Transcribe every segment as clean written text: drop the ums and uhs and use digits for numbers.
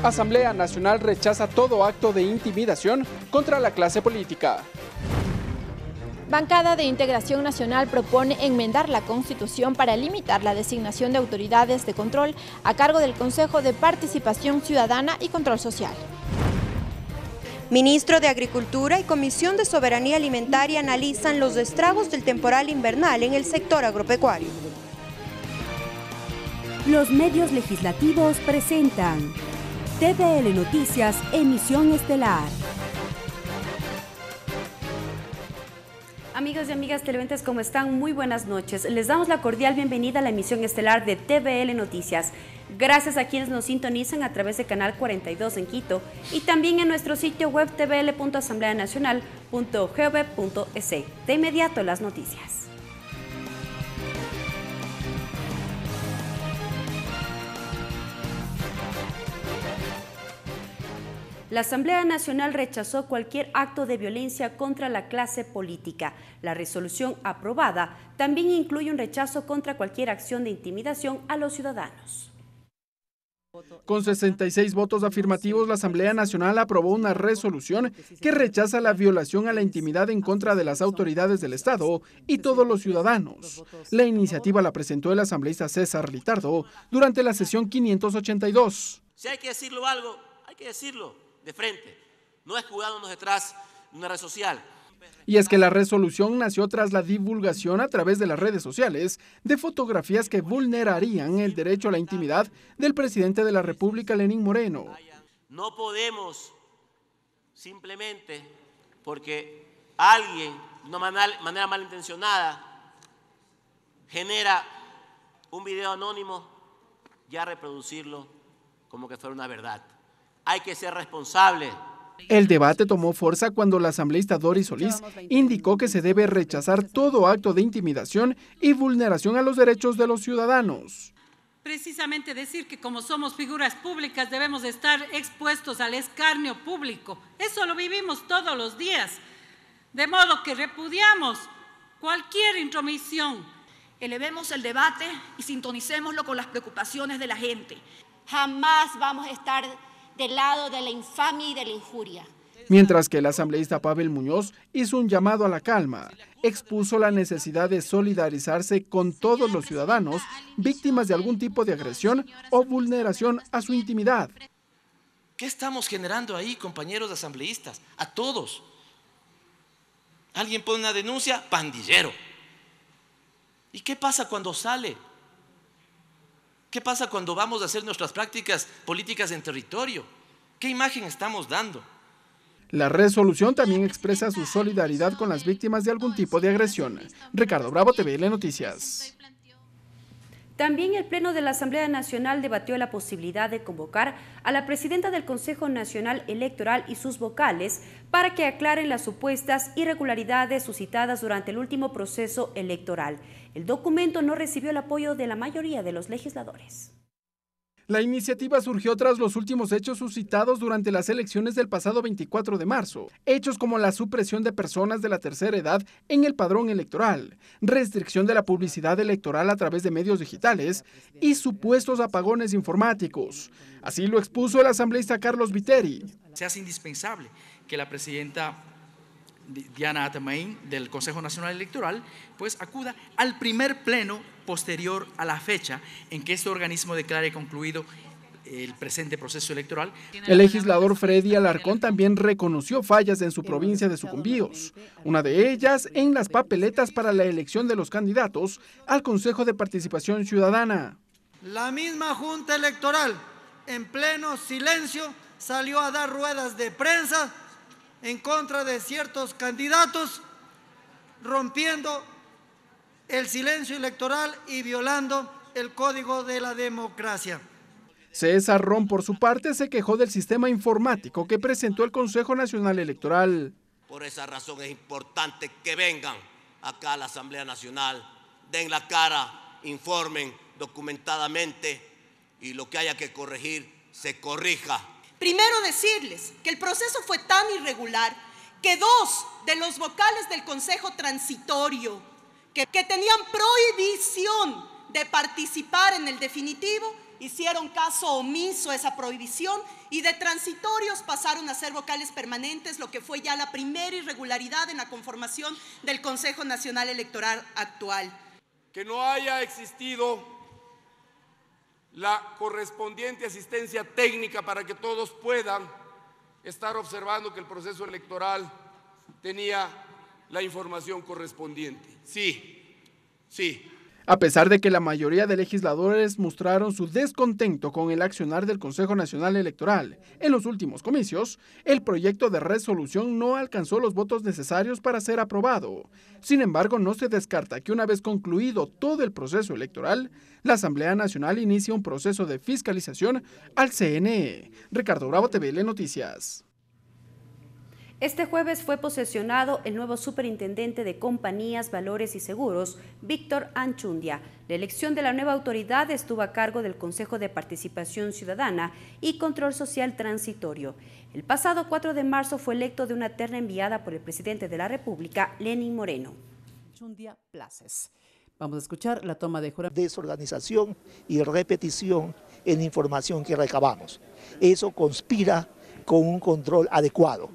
Asamblea Nacional rechaza todo acto de intimidación contra la clase política. Bancada de Integración Nacional propone enmendar la Constitución para limitar la designación de autoridades de control a cargo del Consejo de Participación Ciudadana y Control Social. Ministro de Agricultura y Comisión de Soberanía Alimentaria analizan los estragos del temporal invernal en el sector agropecuario. Los medios legislativos presentan TVL Noticias, emisión estelar. Amigos y amigas televidentes, ¿cómo están? Muy buenas noches. Les damos la cordial bienvenida a la emisión estelar de TVL Noticias. Gracias a quienes nos sintonizan a través de Canal 42 en Quito y también en nuestro sitio web tvl.asambleanacional.gov.es. De inmediato las noticias. La Asamblea Nacional rechazó cualquier acto de violencia contra la clase política. La resolución aprobada también incluye un rechazo contra cualquier acción de intimidación a los ciudadanos. Con 66 votos afirmativos, la Asamblea Nacional aprobó una resolución que rechaza la violación a la intimidad en contra de las autoridades del Estado y todos los ciudadanos. La iniciativa la presentó el asambleísta César Litardo durante la sesión 582. Si hay que decirlo algo, hay que decirlo de frente, no escudándonos detrás de una red social. Y es que la resolución nació tras la divulgación a través de las redes sociales de fotografías que vulnerarían el derecho a la intimidad del presidente de la República, Lenín Moreno. No podemos simplemente porque alguien de una manera malintencionada genera un video anónimo ya reproducirlo como que fuera una verdad. Hay que ser responsable. El debate tomó fuerza cuando la asambleísta Doris Solís indicó que se debe rechazar todo acto de intimidación y vulneración a los derechos de los ciudadanos. Precisamente decir que como somos figuras públicas debemos estar expuestos al escarnio público. Eso lo vivimos todos los días. De modo que repudiamos cualquier intromisión. Elevemos el debate y sintonicémoslo con las preocupaciones de la gente. Jamás vamos a estar del lado de la infamia y de la injuria. Mientras que el asambleísta Pavel Muñoz hizo un llamado a la calma, expuso la necesidad de solidarizarse con todos los ciudadanos víctimas de algún tipo de agresión o vulneración a su intimidad. ¿Qué estamos generando ahí, compañeros asambleístas? A todos. Alguien pone una denuncia, pandillero. ¿Y qué pasa cuando sale? ¿Qué pasa cuando vamos a hacer nuestras prácticas políticas en territorio? ¿Qué imagen estamos dando? La resolución también expresa su solidaridad con las víctimas de algún tipo de agresión. Ricardo Bravo, TVL Noticias. También el Pleno de la Asamblea Nacional debatió la posibilidad de convocar a la presidenta del Consejo Nacional Electoral y sus vocales para que aclaren las supuestas irregularidades suscitadas durante el último proceso electoral. El documento no recibió el apoyo de la mayoría de los legisladores. La iniciativa surgió tras los últimos hechos suscitados durante las elecciones del pasado 24 de marzo. Hechos como la supresión de personas de la tercera edad en el padrón electoral, restricción de la publicidad electoral a través de medios digitales y supuestos apagones informáticos. Así lo expuso el asambleísta Carlos Viteri. Se hace indispensable que la presidenta Diana Atamaín del Consejo Nacional Electoral pues acuda al primer pleno posterior a la fecha en que este organismo declare concluido el presente proceso electoral. El legislador Freddy Alarcón también reconoció fallas en su provincia de Sucumbíos, una de ellas en las papeletas para la elección de los candidatos al Consejo de Participación Ciudadana. La misma Junta Electoral, en pleno silencio, salió a dar ruedas de prensa en contra de ciertos candidatos, rompiendo el silencio electoral y violando el Código de la Democracia. César Ron, por su parte, se quejó del sistema informático que presentó el Consejo Nacional Electoral. Por esa razón es importante que vengan acá a la Asamblea Nacional, den la cara, informen documentadamente y lo que haya que corregir, se corrija. Primero decirles que el proceso fue tan irregular que 2 de los vocales del Consejo Transitorio que tenían prohibición de participar en el definitivo, hicieron caso omiso a esa prohibición y de transitorios pasaron a ser vocales permanentes, lo que fue ya la primera irregularidad en la conformación del Consejo Nacional Electoral actual. Que no haya existido la correspondiente asistencia técnica para que todos puedan estar observando que el proceso electoral tenía la información correspondiente. Sí. A pesar de que la mayoría de legisladores mostraron su descontento con el accionar del Consejo Nacional Electoral en los últimos comicios, el proyecto de resolución no alcanzó los votos necesarios para ser aprobado. Sin embargo, no se descarta que una vez concluido todo el proceso electoral, la Asamblea Nacional inicie un proceso de fiscalización al CNE. Ricardo Bravo, TVL Noticias. Este jueves fue posesionado el nuevo superintendente de Compañías, Valores y Seguros, Víctor Anchundia. La elección de la nueva autoridad estuvo a cargo del Consejo de Participación Ciudadana y Control Social Transitorio. El pasado 4 de marzo fue electo de una terna enviada por el presidente de la República, Lenín Moreno. Anchundia Places. Vamos a escuchar la toma de juramento. Desorganización y repetición en la información que recabamos. Eso conspira con un control adecuado.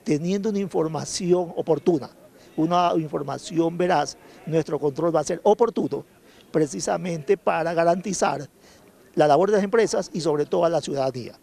Teniendo una información oportuna, una información veraz, nuestro control va a ser oportuno precisamente para garantizar la labor de las empresas y sobre todo a la ciudadanía.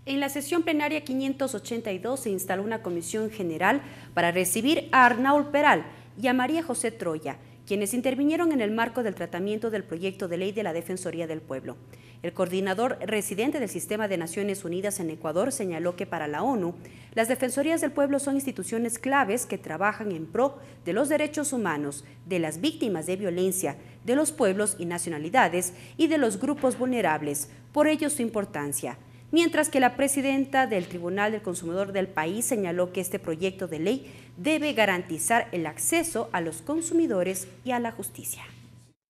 En la sesión plenaria 582 se instaló una comisión general para recibir a Arnaul Peral y a María José Troya, quienes intervinieron en el marco del tratamiento del proyecto de ley de la Defensoría del Pueblo. El coordinador residente del Sistema de Naciones Unidas en Ecuador señaló que para la ONU, las Defensorías del Pueblo son instituciones claves que trabajan en pro de los derechos humanos, de las víctimas de violencia, de los pueblos y nacionalidades y de los grupos vulnerables, por ello su importancia. Mientras que la presidenta del Tribunal del Consumidor del país señaló que este proyecto de ley debe garantizar el acceso a los consumidores y a la justicia.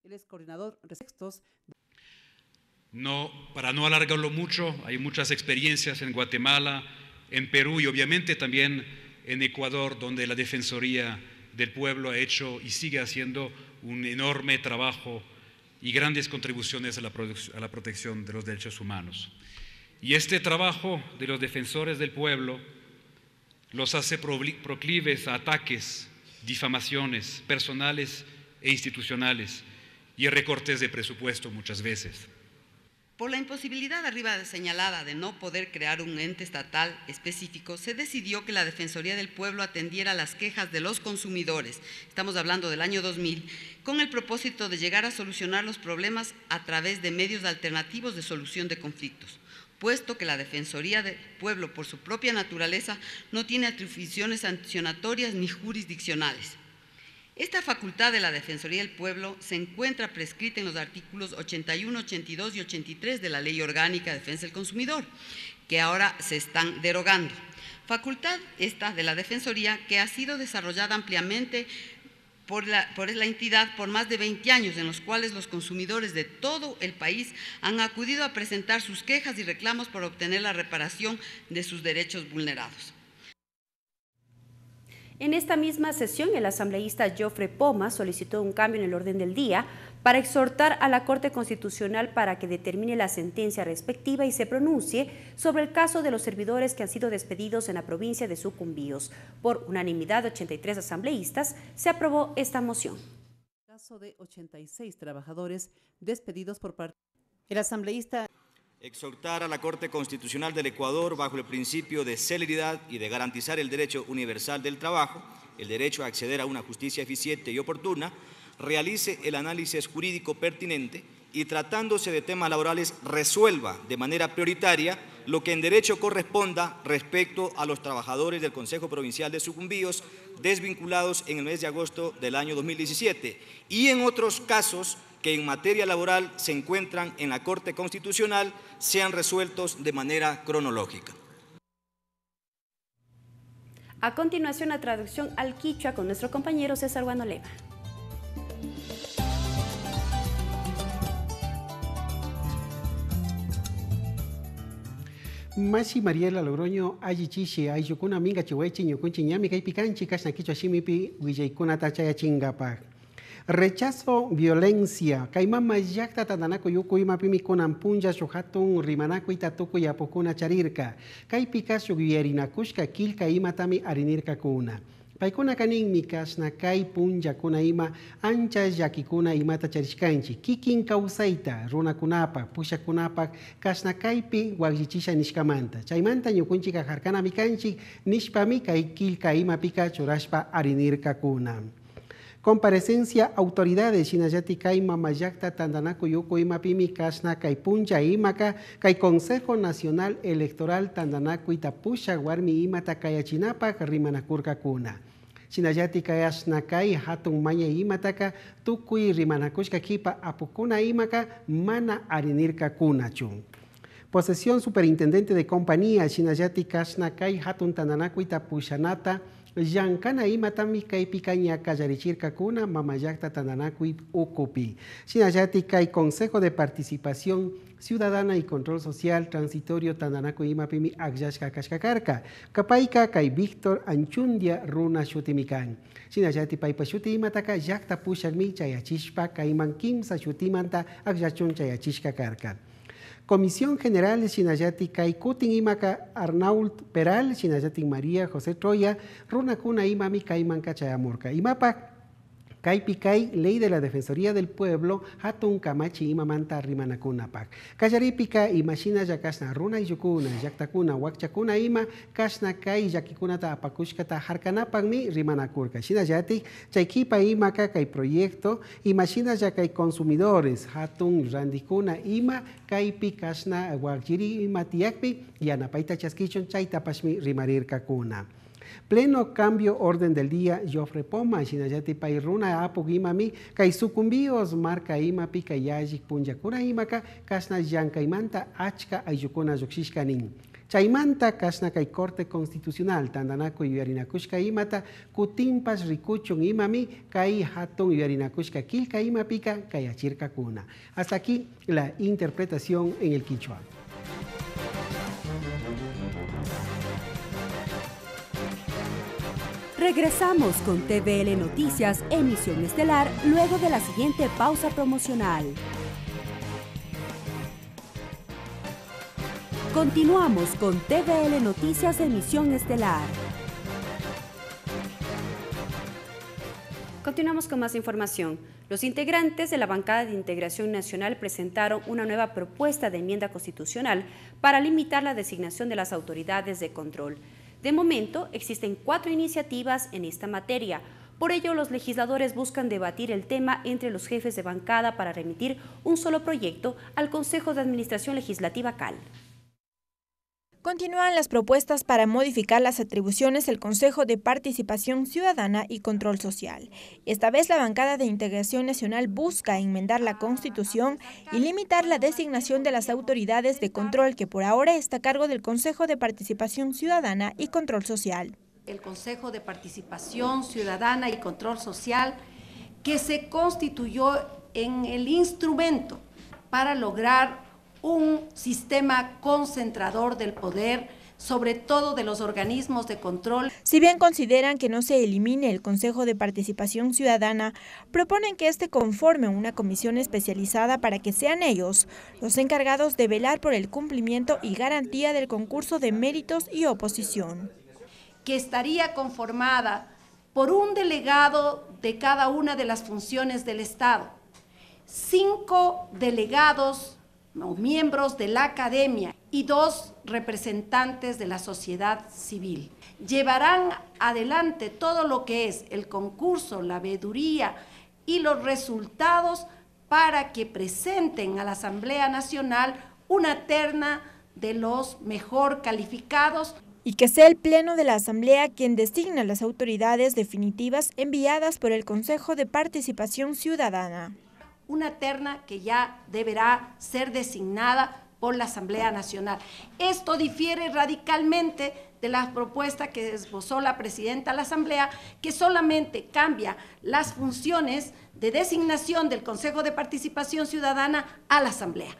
Él es coordinador de textos. Para no alargarlo mucho, hay muchas experiencias en Guatemala, en Perú y obviamente también en Ecuador, donde la Defensoría del Pueblo ha hecho y sigue haciendo un enorme trabajo y grandes contribuciones a la protección de los derechos humanos. Y este trabajo de los defensores del pueblo los hace proclives a ataques, difamaciones personales e institucionales y recortes de presupuesto muchas veces. Por la imposibilidad arriba señalada de no poder crear un ente estatal específico, se decidió que la Defensoría del Pueblo atendiera las quejas de los consumidores, estamos hablando del año 2000, con el propósito de llegar a solucionar los problemas a través de medios alternativos de solución de conflictos, puesto que la Defensoría del Pueblo, por su propia naturaleza, no tiene atribuciones sancionatorias ni jurisdiccionales. Esta facultad de la Defensoría del Pueblo se encuentra prescrita en los artículos 81, 82 y 83 de la Ley Orgánica de Defensa del Consumidor, que ahora se están derogando. Facultad esta de la Defensoría que ha sido desarrollada ampliamente por la entidad por más de 20 años, en los cuales los consumidores de todo el país han acudido a presentar sus quejas y reclamos por obtener la reparación de sus derechos vulnerados. En esta misma sesión, el asambleísta Jofre Poma solicitó un cambio en el orden del día para exhortar a la Corte Constitucional para que determine la sentencia respectiva y se pronuncie sobre el caso de los servidores que han sido despedidos en la provincia de Sucumbíos. Por unanimidad de 83 asambleístas, se aprobó esta moción. Caso de 86 trabajadores despedidos por parte del asambleísta. Exhortar a la Corte Constitucional del Ecuador, bajo el principio de celeridad y de garantizar el derecho universal del trabajo, el derecho a acceder a una justicia eficiente y oportuna, realice el análisis jurídico pertinente y, tratándose de temas laborales, resuelva de manera prioritaria lo que en derecho corresponda respecto a los trabajadores del Consejo Provincial de Sucumbíos desvinculados en el mes de agosto del año 2017 y en otros casos que en materia laboral se encuentran en la Corte Constitucional sean resueltos de manera cronológica. A continuación, la traducción al quichua con nuestro compañero César Guanoleva. Masi Mariela Logroño ayichishi ayukuna minga chihuechi ñukunchi ñami kay picanchi kasna kichwa shimipi willaykuna tachaya chingapa. Rechazo violencia. Kaimama yakta tandanako yuko imapimi kunan punja shuhatun rimanako itatuko yapokuna charirka. Kaipika shugierinakushka kilka imatami arinirka kuna. Paikuna kanin mikasna kai punja kuna ima ancha yakikuna imata charishkanchi. Kikin kausaita runa kunapa pusha kunapa kasna kaipi wagjichisha nishkamanta. Chaimanta nyukunchi kajarkana mikanchi nishpami kai kilka ima pika churashpa arinirka kuna. Comparecencia autoridades Shinayati kai mamayakta tandanako yuko imapimi kasna kai punja imaka kai Consejo Nacional Electoral tandanako itapusha warmi imata kayachinapa rimanakurka kuna. Shinayati kayasna kai hatun maya imataka tukui rimanakushka kipa apukuna imaka mana arinirka kuna chung. Posesión superintendente de compañía Shinayati kasna kai hatun tandanako itapushanata Yankana imatami kai picaña kallarichirka kuna mamayakta tandanakui ukupi. Shinayati kai Consejo de Participación Ciudadana y Control Social Transitorio tandanako imapimi agyashka kashkakarka. Kapaika kai Víctor Anchundia runa shutimikan. Shinayati paipa shuti imataka yakta pushagmi chayachishpa kai mankimsa shutimanta agyachun chayachishka karka. Comisión General Shinayati kai kutin imaka Arnault Peral, Shinayati María José Troya, runakuna imami kai manka chayamurka. Imapa kai pikai Ley de la Defensoría del Pueblo, hatun kamachi imamanta rimanakunapak. Kayaripika imashina yakasna runa yukuna, yaktakuna, wakchakuna ima, kasna kai yakikunata apakushkata harkanapagmi rimanakurka. Shinayati chaykipa imaka kai proyecto, imashina yakai consumidores, hatun randikuna ima, kai pikasna wakjiri imatiakpi, yanapaita chaskichon chaytapashmi rimarirka kuna. Pleno cambio orden del día, Jofre Poma, Shinayati Pairuna, Apogimami, Kai sucumbíos, marca ima, pica yajik, punjakura imaka, kasna yankaimanta, achka, ayukuna yoxishkanin. Chaimanta, kasna kai corte constitucional, tandanako yuarinakushka imata, kutimpas rikuchun imami, kai hatun yuarinakushka kilka ima pica, kai achirka kuna. Hasta aquí la interpretación en el quichua. Regresamos con TVL Noticias, emisión estelar, luego de la siguiente pausa promocional. Continuamos con TVL Noticias, emisión estelar. Continuamos con más información. Los integrantes de la bancada de Integración Nacional presentaron una nueva propuesta de enmienda constitucional para limitar la designación de las autoridades de control. De momento, existen 4 iniciativas en esta materia. Por ello, los legisladores buscan debatir el tema entre los jefes de bancada para remitir un solo proyecto al Consejo de Administración Legislativa CAL. Continúan las propuestas para modificar las atribuciones del Consejo de Participación Ciudadana y Control Social. Esta vez la bancada de Integración Nacional busca enmendar la Constitución y limitar la designación de las autoridades de control que por ahora está a cargo del Consejo de Participación Ciudadana y Control Social. El Consejo de Participación Ciudadana y Control Social, que se constituyó en el instrumento para lograr un sistema concentrador del poder, sobre todo de los organismos de control. Si bien consideran que no se elimine el Consejo de Participación Ciudadana, proponen que este conforme una comisión especializada para que sean ellos los encargados de velar por el cumplimiento y garantía del concurso de méritos y oposición. Que estaría conformada por un delegado de cada una de las funciones del Estado, 5 delegados o miembros de la academia y 2 representantes de la sociedad civil. Llevarán adelante todo lo que es el concurso, la veeduría y los resultados para que presenten a la Asamblea Nacional una terna de los mejor calificados. Y que sea el Pleno de la Asamblea quien designa las autoridades definitivas enviadas por el Consejo de Participación Ciudadana. Una terna que ya deberá ser designada por la Asamblea Nacional. Esto difiere radicalmente de la propuesta que esbozó la presidenta de la Asamblea, que solamente cambia las funciones de designación del Consejo de Participación Ciudadana a la Asamblea.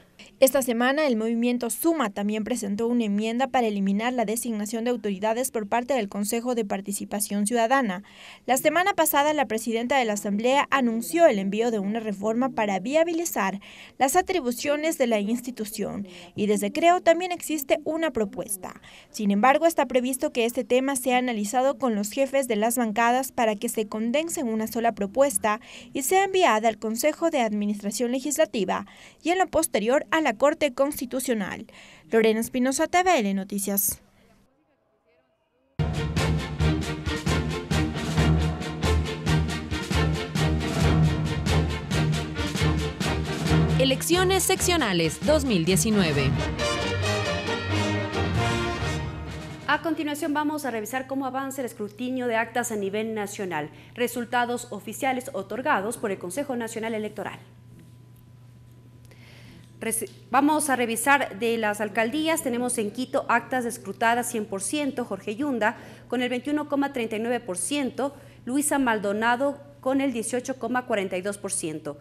Esta semana, el movimiento Suma también presentó una enmienda para eliminar la designación de autoridades por parte del Consejo de Participación Ciudadana. La semana pasada, la presidenta de la Asamblea anunció el envío de una reforma para viabilizar las atribuciones de la institución y desde Creo también existe una propuesta. Sin embargo, está previsto que este tema sea analizado con los jefes de las bancadas para que se condense en una sola propuesta y sea enviada al Consejo de Administración Legislativa y en lo posterior a la Corte Constitucional. Lorena Espinosa, TVL Noticias. Elecciones seccionales 2019. A continuación vamos a revisar cómo avanza el escrutinio de actas a nivel nacional, resultados oficiales otorgados por el Consejo Nacional Electoral. Vamos a revisar de las alcaldías. Tenemos en Quito actas escrutadas 100%, Jorge Yunda con el 21,39%, Luisa Maldonado con el 18,42%.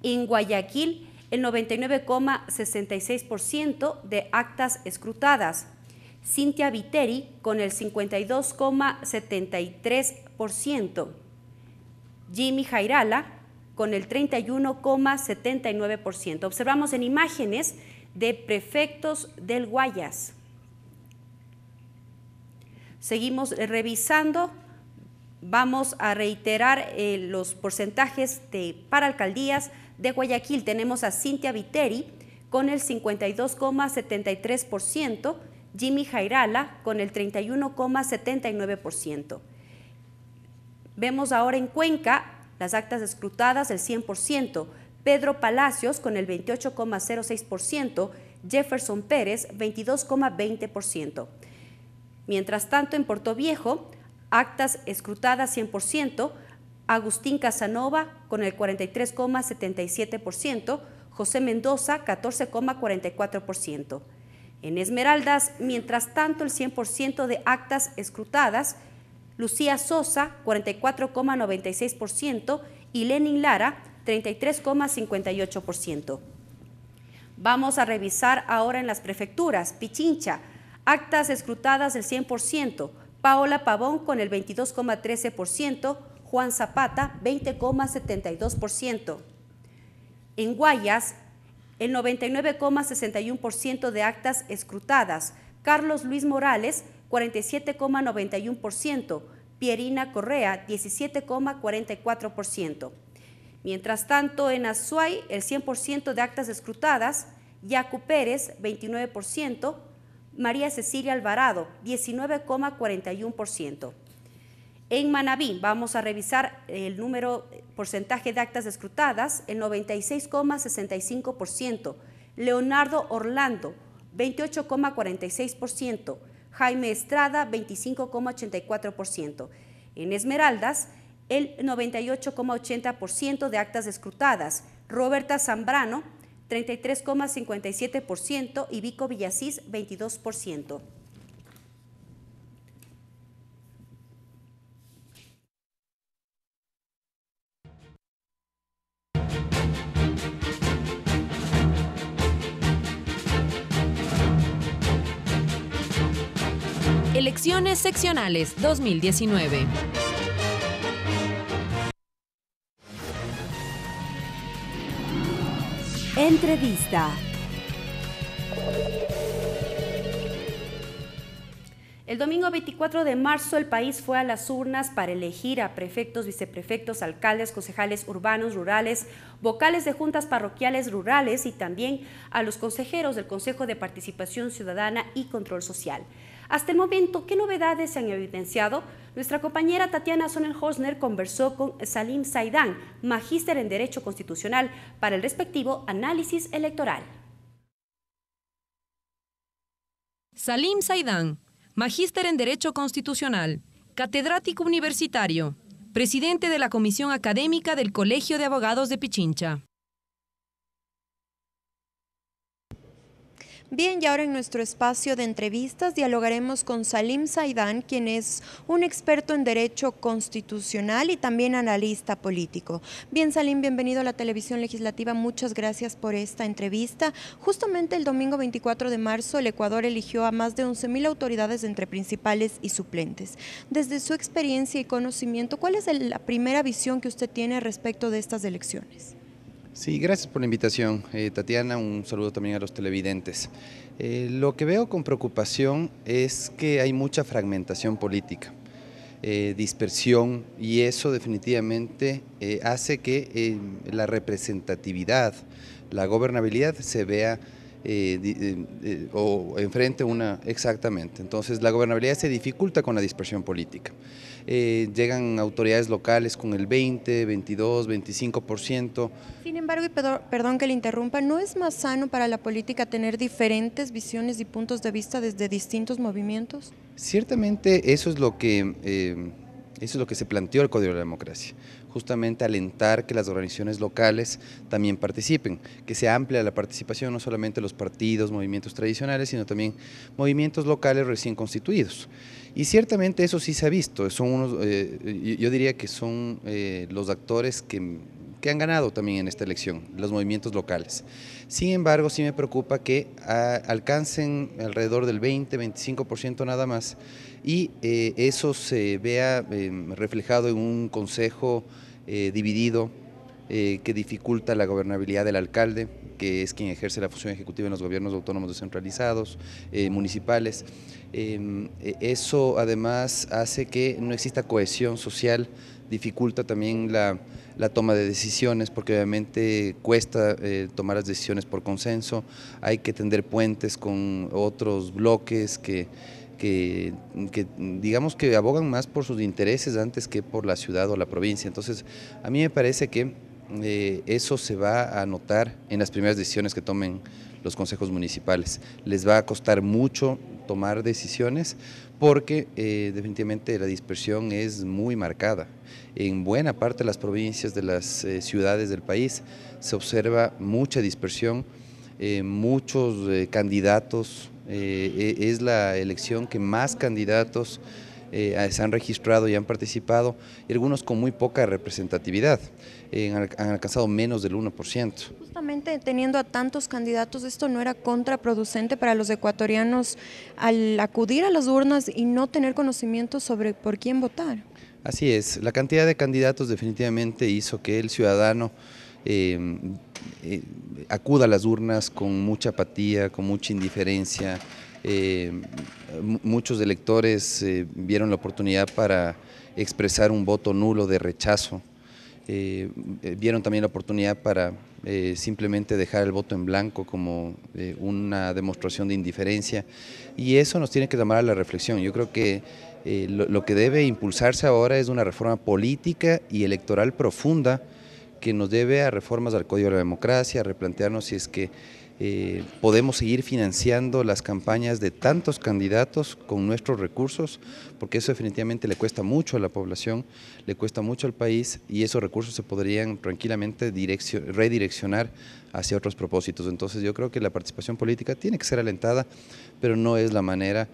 En Guayaquil, el 99,66% de actas escrutadas. Cintia Viteri con el 52,73%. Jimmy Jairala con el 31,79%. Observamos en imágenes de prefectos del Guayas. Seguimos revisando. Vamos a reiterar los porcentajes para alcaldías de Guayaquil. Tenemos a Cintia Viteri con el 52,73%, Jimmy Jairala con el 31,79%. Vemos ahora en Cuenca las actas escrutadas, el 100%, Pedro Palacios con el 28,06%, Jefferson Pérez 22,20%. Mientras tanto, en Portoviejo, actas escrutadas 100%, Agustín Casanova con el 43,77%, José Mendoza 14,44%. En Esmeraldas, mientras tanto, el 100% de actas escrutadas, Lucía Sosa, 44,96% y Lenin Lara, 33,58%. Vamos a revisar ahora en las prefecturas. Pichincha, actas escrutadas del 100%, Paola Pavón con el 22,13%, Juan Zapata, 20,72%. En Guayas, el 99,61% de actas escrutadas, Carlos Luis Morales, 47,91%, Pierina Correa, 17,44%. Mientras tanto, en Azuay, el 100% de actas escrutadas, Yacu Pérez, 29%, María Cecilia Alvarado, 19,41%. En Manabí, vamos a revisar el porcentaje de actas escrutadas, el 96,65%, Leonardo Orlando, 28,46%, Jaime Estrada, 25,84%. En Esmeraldas, el 98,80% de actas escrutadas, Roberta Zambrano, 33,57% y Vico Villasís, 22%. Elecciones seccionales 2019. Entrevista. El domingo 24 de marzo el país fue a las urnas para elegir a prefectos, viceprefectos, alcaldes, concejales urbanos, rurales, vocales de juntas parroquiales rurales y también a los consejeros del Consejo de Participación Ciudadana y Control Social. Hasta el momento, ¿qué novedades se han evidenciado? Nuestra compañera Tatiana Sonnenhosner conversó con Salim Saidán, magíster en Derecho Constitucional, para el respectivo análisis electoral. Salim Saidán, magíster en Derecho Constitucional, catedrático universitario, presidente de la Comisión Académica del Colegio de Abogados de Pichincha. Bien, y ahora en nuestro espacio de entrevistas dialogaremos con Salim Saidán, quien es un experto en derecho constitucional y también analista político. Bien, Salim, bienvenido a la televisión legislativa, muchas gracias por esta entrevista. Justamente el domingo 24 de marzo el Ecuador eligió a más de 11.000 autoridades entre principales y suplentes. Desde su experiencia y conocimiento, ¿cuál es la primera visión que usted tiene respecto de estas elecciones? Sí, gracias por la invitación, Tatiana, un saludo también a los televidentes. Lo que veo con preocupación es que hay mucha fragmentación política, dispersión, y eso definitivamente hace que la representatividad, la gobernabilidad se vea o enfrente una, exactamente. Entonces la gobernabilidad se dificulta con la dispersión política. Llegan autoridades locales con el 20, 22, 25%. Sin embargo, y perdón que le interrumpa, ¿no es más sano para la política tener diferentes visiones y puntos de vista desde distintos movimientos? Ciertamente eso es lo que se planteó el Código de la Democracia, justamente alentar que las organizaciones locales también participen, que se amplíe la participación no solamente los partidos, movimientos tradicionales, sino también movimientos locales recién constituidos. Y ciertamente eso sí se ha visto, son unos, yo diría que son los actores que han ganado también en esta elección, los movimientos locales. Sin embargo, sí me preocupa que alcancen alrededor del 20-25% nada más, y eso se vea reflejado en un consejo dividido que dificulta la gobernabilidad del alcalde, que es quien ejerce la función ejecutiva en los gobiernos autónomos descentralizados, municipales. Eso además hace que no exista cohesión social, dificulta también la toma de decisiones, porque obviamente cuesta tomar las decisiones por consenso, hay que tender puentes con otros bloques que digamos que abogan más por sus intereses antes que por la ciudad o la provincia. Entonces a mí me parece que eso se va a notar en las primeras decisiones que tomen los consejos municipales. Les va a costar mucho tomar decisiones porque definitivamente la dispersión es muy marcada. En buena parte de las provincias, de las ciudades del país, se observa mucha dispersión, muchos candidatos. Es la elección que más candidatos se han registrado y han participado, y algunos con muy poca representatividad, han alcanzado menos del 1%. Justamente teniendo a tantos candidatos, ¿esto no era contraproducente para los ecuatorianos al acudir a las urnas y no tener conocimiento sobre por quién votar? Así es, la cantidad de candidatos definitivamente hizo que el ciudadano acuda a las urnas con mucha apatía, con mucha indiferencia. Muchos electores vieron la oportunidad para expresar un voto nulo de rechazo, vieron también la oportunidad para simplemente dejar el voto en blanco como una demostración de indiferencia, y eso nos tiene que llamar a la reflexión. Yo creo que lo que debe impulsarse ahora es una reforma política y electoral profunda que nos debe a reformas al Código de la Democracia, a replantearnos si es que podemos seguir financiando las campañas de tantos candidatos con nuestros recursos, porque eso definitivamente le cuesta mucho a la población, le cuesta mucho al país, y esos recursos se podrían tranquilamente redireccionar hacia otros propósitos. Entonces yo creo que la participación política tiene que ser alentada, pero no es la manera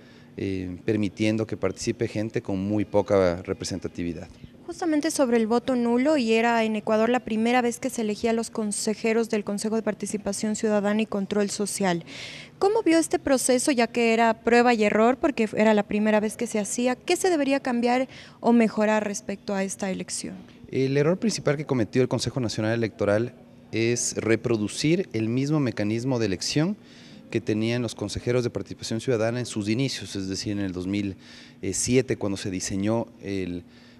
permitiendo que participe gente con muy poca representatividad. Justamente sobre el voto nulo, y era en Ecuador la primera vez que se elegía a los consejeros del Consejo de Participación Ciudadana y Control Social. ¿Cómo vio este proceso, ya que era prueba y error, porque era la primera vez que se hacía? ¿Qué se debería cambiar o mejorar respecto a esta elección? El error principal que cometió el Consejo Nacional Electoral es reproducir el mismo mecanismo de elección que tenían los consejeros de participación ciudadana en sus inicios, es decir, en el 2007, cuando se diseñó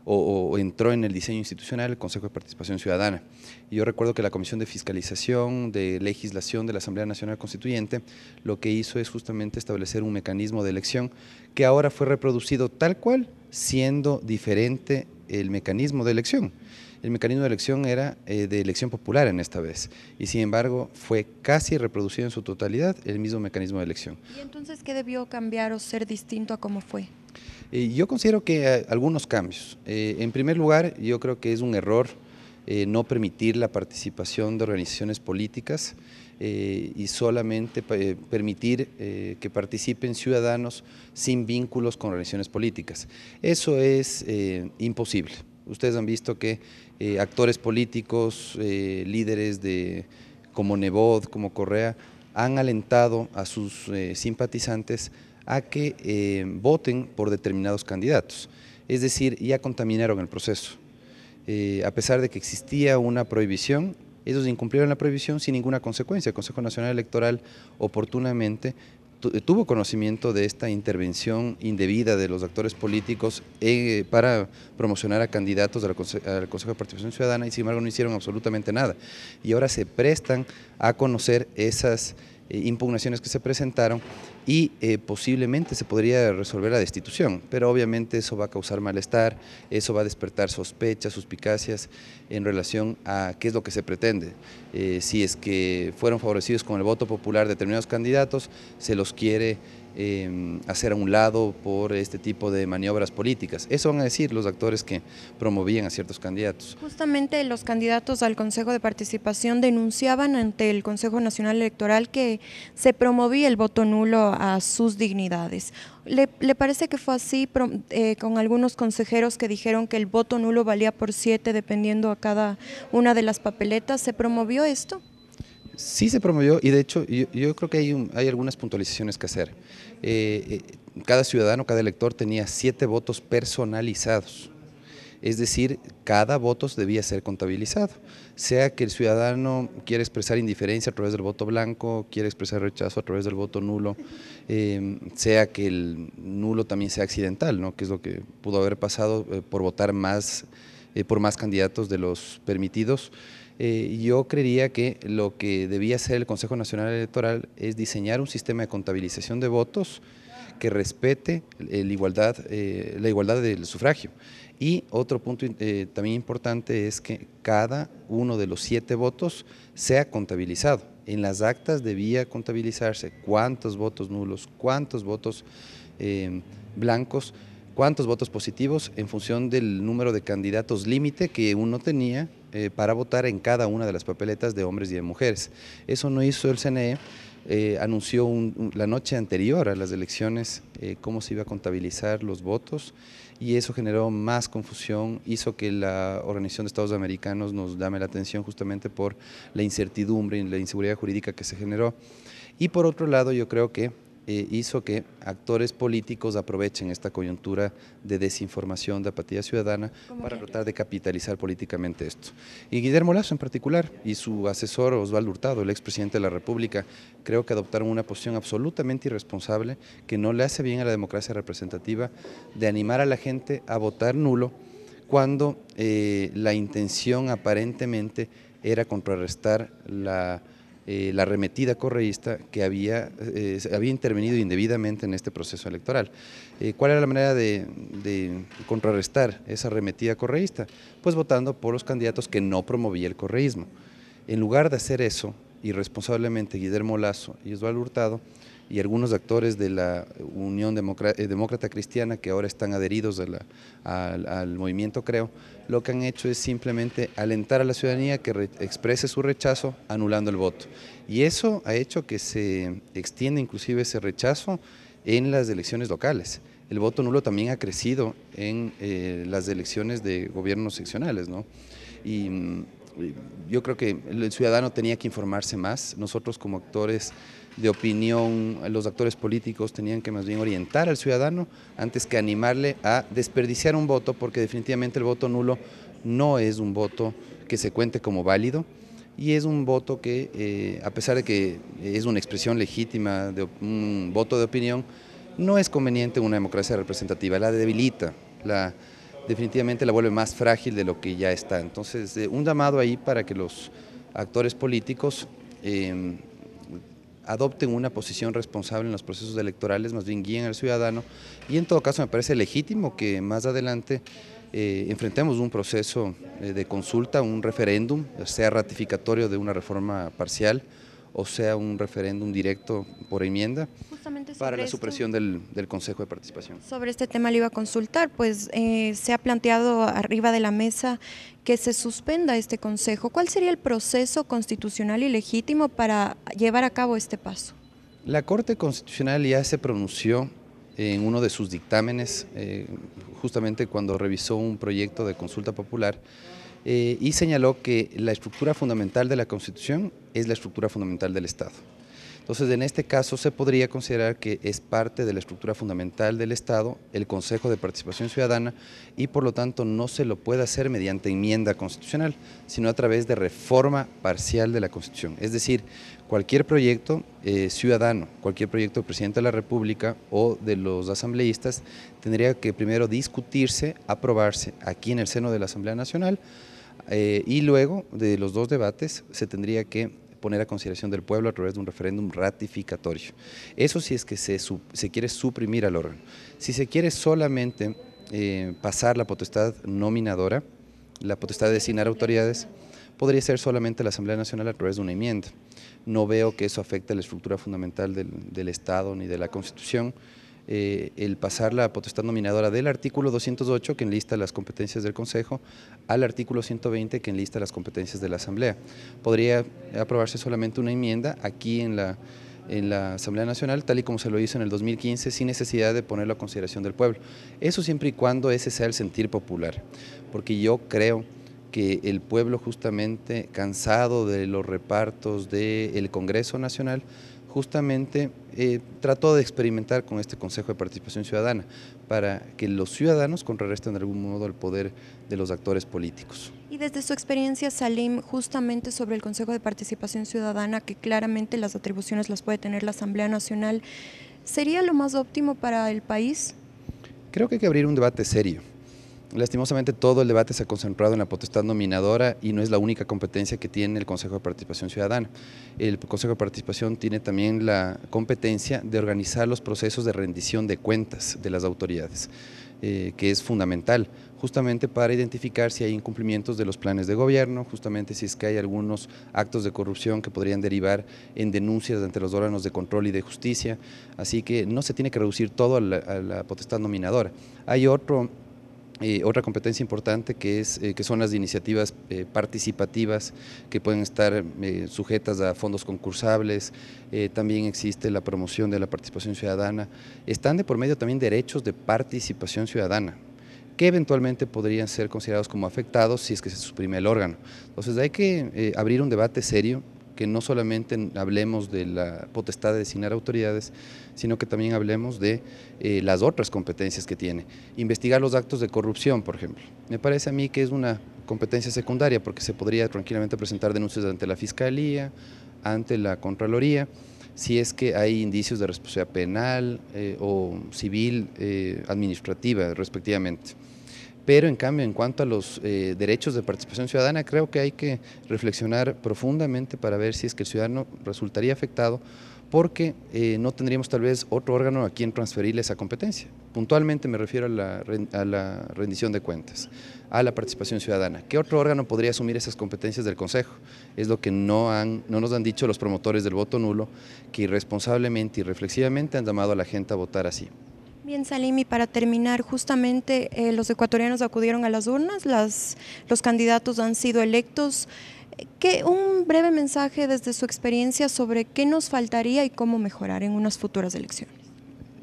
o entró en el diseño institucional el Consejo de Participación Ciudadana. Y yo recuerdo que la Comisión de Fiscalización, de Legislación de la Asamblea Nacional Constituyente lo que hizo es justamente establecer un mecanismo de elección que ahora fue reproducido tal cual, siendo diferente el mecanismo de elección. El mecanismo de elección era de elección popular en esta vez, y sin embargo fue casi reproducido en su totalidad el mismo mecanismo de elección. ¿Y entonces qué debió cambiar o ser distinto a cómo fue? Yo considero que algunos cambios. En primer lugar, yo creo que es un error no permitir la participación de organizaciones políticas y solamente permitir que participen ciudadanos sin vínculos con organizaciones políticas. Eso es imposible. Ustedes han visto que actores políticos, líderes como Nebot, como Correa, han alentado a sus simpatizantes a que voten por determinados candidatos. Es decir, ya contaminaron el proceso. A pesar de que existía una prohibición, ellos incumplieron la prohibición sin ninguna consecuencia. El Consejo Nacional Electoral oportunamente tuvo conocimiento de esta intervención indebida de los actores políticos para promocionar a candidatos al Consejo de Participación Ciudadana y sin embargo no hicieron absolutamente nada. Y ahora se prestan a conocer esas impugnaciones que se presentaron y posiblemente se podría resolver la destitución, pero obviamente eso va a causar malestar, eso va a despertar sospechas, suspicacias en relación a qué es lo que se pretende. Si es que fueron favorecidos con el voto popular determinados candidatos, se los quiere hacer a un lado por este tipo de maniobras políticas. Eso van a decir los actores que promovían a ciertos candidatos. Justamente los candidatos al Consejo de Participación denunciaban ante el Consejo Nacional Electoral que se promovía el voto nulo a sus dignidades. ¿Le parece que fue así con algunos consejeros que dijeron que el voto nulo valía por 7 dependiendo a cada una de las papeletas? ¿Se promovió esto? Sí se promovió y de hecho yo creo que hay algunas puntualizaciones que hacer. Cada ciudadano, cada elector tenía 7 votos personalizados, es decir, cada voto debía ser contabilizado, sea que el ciudadano quiera expresar indiferencia a través del voto blanco, quiere expresar rechazo a través del voto nulo, sea que el nulo también sea accidental, ¿no? Que es lo que pudo haber pasado por votar por más candidatos de los permitidos. Yo creería que lo que debía hacer el Consejo Nacional Electoral es diseñar un sistema de contabilización de votos que respete la igualdad del sufragio. Y otro punto también importante es que cada uno de los 7 votos sea contabilizado. En las actas debía contabilizarse cuántos votos nulos, cuántos votos blancos, cuántos votos positivos en función del número de candidatos límite que uno tenía para votar en cada una de las papeletas de hombres y de mujeres. Eso no hizo el CNE, anunció la noche anterior a las elecciones cómo se iba a contabilizar los votos y eso generó más confusión, hizo que la Organización de Estados Americanos nos llame la atención justamente por la incertidumbre y la inseguridad jurídica que se generó. Y por otro lado yo creo que hizo que actores políticos aprovechen esta coyuntura de desinformación, de apatía ciudadana para tratar de capitalizar políticamente esto. Y Guillermo Lasso en particular y su asesor Osvaldo Hurtado, el expresidente de la República, creo que adoptaron una posición absolutamente irresponsable que no le hace bien a la democracia representativa de animar a la gente a votar nulo cuando la intención aparentemente era contrarrestar la arremetida correísta que había intervenido indebidamente en este proceso electoral. ¿Cuál era la manera de contrarrestar esa arremetida correísta? Pues votando por los candidatos que no promovía el correísmo. En lugar de hacer eso, irresponsablemente Guillermo Lasso y Osvaldo Hurtado y algunos actores de la Unión Demócrata Cristiana que ahora están adheridos al movimiento Creo, lo que han hecho es simplemente alentar a la ciudadanía que exprese su rechazo anulando el voto. Y eso ha hecho que se extienda inclusive ese rechazo en las elecciones locales. El voto nulo también ha crecido en las elecciones de gobiernos seccionales, ¿no? Y yo creo que el ciudadano tenía que informarse más. Nosotros como actores de opinión, los actores políticos tenían que más bien orientar al ciudadano antes que animarle a desperdiciar un voto, porque definitivamente el voto nulo no es un voto que se cuente como válido y es un voto que, a pesar de que es una expresión legítima de un voto de opinión, no es conveniente en una democracia representativa, la debilita, definitivamente la vuelve más frágil de lo que ya está. Entonces, un llamado ahí para que los actores políticos adopten una posición responsable en los procesos electorales, más bien guíen al ciudadano y en todo caso me parece legítimo que más adelante enfrentemos un proceso de consulta, un referéndum, sea ratificatorio de una reforma parcial o sea un referéndum directo por enmienda. Justamente para la supresión del Consejo de Participación. Sobre este tema le iba a consultar, pues se ha planteado arriba de la mesa que se suspenda este Consejo. ¿Cuál sería el proceso constitucional y legítimo para llevar a cabo este paso? La Corte Constitucional ya se pronunció en uno de sus dictámenes, justamente cuando revisó un proyecto de consulta popular, y señaló que la estructura fundamental de la Constitución es la estructura fundamental del Estado. Entonces, en este caso se podría considerar que es parte de la estructura fundamental del Estado, el Consejo de Participación Ciudadana, y por lo tanto no se lo puede hacer mediante enmienda constitucional, sino a través de reforma parcial de la Constitución. Es decir, cualquier proyecto ciudadano, cualquier proyecto del Presidente de la República o de los asambleístas, tendría que primero discutirse, aprobarse aquí en el seno de la Asamblea Nacional, y luego de los dos debates se tendría que poner a consideración del pueblo a través de un referéndum ratificatorio. Eso sí es que se quiere suprimir al órgano. Si se quiere solamente pasar la potestad nominadora, la potestad de designar autoridades, podría ser solamente la Asamblea Nacional a través de una enmienda. No veo que eso afecte a la estructura fundamental del Estado ni de la Constitución. El pasar la potestad nominadora del artículo 208, que enlista las competencias del Consejo, al artículo 120, que enlista las competencias de la Asamblea. Podría aprobarse solamente una enmienda aquí en la Asamblea Nacional, tal y como se lo hizo en el 2015, sin necesidad de ponerlo a consideración del pueblo. Eso siempre y cuando ese sea el sentir popular, porque yo creo que el pueblo, justamente cansado de los repartos del Congreso Nacional, justamente trató de experimentar con este Consejo de Participación Ciudadana para que los ciudadanos contrarresten de algún modo el poder de los actores políticos. Y desde su experiencia, Salim, justamente sobre el Consejo de Participación Ciudadana, que claramente las atribuciones las puede tener la Asamblea Nacional, ¿sería lo más óptimo para el país? Creo que hay que abrir un debate serio. Lastimosamente todo el debate se ha concentrado en la potestad nominadora y no es la única competencia que tiene el Consejo de Participación Ciudadana. El Consejo de Participación tiene también la competencia de organizar los procesos de rendición de cuentas de las autoridades, que es fundamental, justamente para identificar si hay incumplimientos de los planes de gobierno, justamente si es que hay algunos actos de corrupción que podrían derivar en denuncias ante los órganos de control y de justicia. Así que no se tiene que reducir todo a la potestad nominadora. Hay otra competencia importante que son las iniciativas participativas que pueden estar sujetas a fondos concursables. También existe la promoción de la participación ciudadana. Están de por medio también derechos de participación ciudadana que eventualmente podrían ser considerados como afectados si es que se suprime el órgano. Entonces hay que abrir un debate serio, que no solamente hablemos de la potestad de designar autoridades, sino que también hablemos de las otras competencias que tiene. Investigar los actos de corrupción, por ejemplo. Me parece a mí que es una competencia secundaria, porque se podría tranquilamente presentar denuncias ante la Fiscalía, ante la Contraloría, si es que hay indicios de responsabilidad penal o civil, administrativa, respectivamente. Pero en cambio, en cuanto a los derechos de participación ciudadana, creo que hay que reflexionar profundamente para ver si es que el ciudadano resultaría afectado, porque no tendríamos tal vez otro órgano a quien transferirle esa competencia. Puntualmente me refiero a la rendición de cuentas, a la participación ciudadana. ¿Qué otro órgano podría asumir esas competencias del Consejo? Es lo que no nos han dicho los promotores del voto nulo, que irresponsablemente y reflexivamente han llamado a la gente a votar así. Bien, Salim, y para terminar, justamente los ecuatorianos acudieron a las urnas, los candidatos han sido electos. Un breve mensaje desde su experiencia sobre qué nos faltaría y cómo mejorar en unas futuras elecciones.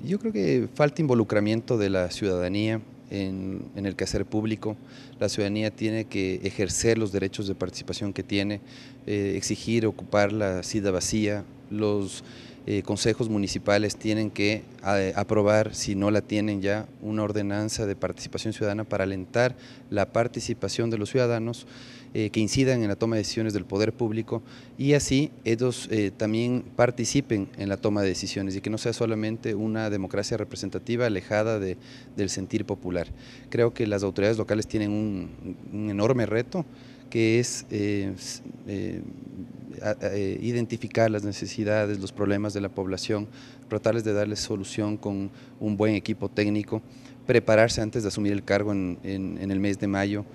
Yo creo que falta involucramiento de la ciudadanía en el quehacer público. La ciudadanía tiene que ejercer los derechos de participación que tiene, exigir ocupar la silla vacía. Los consejos municipales tienen que aprobar, si no la tienen ya, una ordenanza de participación ciudadana para alentar la participación de los ciudadanos que incidan en la toma de decisiones del poder público, y así ellos también participen en la toma de decisiones y que no sea solamente una democracia representativa alejada del sentir popular. Creo que las autoridades locales tienen un enorme reto, que es identificar las necesidades, los problemas de la población, tratarles de darles solución con un buen equipo técnico, prepararse antes de asumir el cargo en el mes de mayo.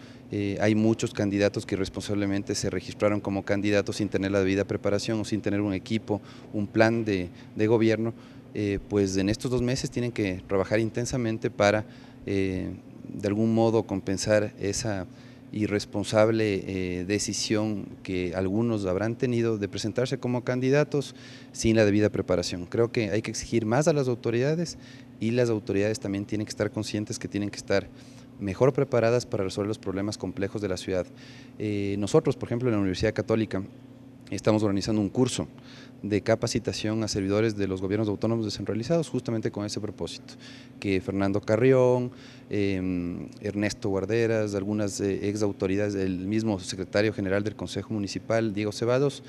Hay muchos candidatos que irresponsablemente se registraron como candidatos sin tener la debida preparación o sin tener un equipo, un plan de gobierno. pues en estos 2 meses tienen que trabajar intensamente para de algún modo compensar esa irresponsable decisión que algunos habrán tenido de presentarse como candidatos sin la debida preparación. Creo que hay que exigir más a las autoridades y las autoridades también tienen que estar conscientes que tienen que estar mejor preparadas para resolver los problemas complejos de la ciudad. Nosotros, por ejemplo, en la Universidad Católica estamos organizando un curso de capacitación a servidores de los gobiernos autónomos descentralizados justamente con ese propósito, que Fernando Carrión, Ernesto Guarderas, algunas ex autoridades, el mismo secretario general del Consejo Municipal, Diego Ceballos,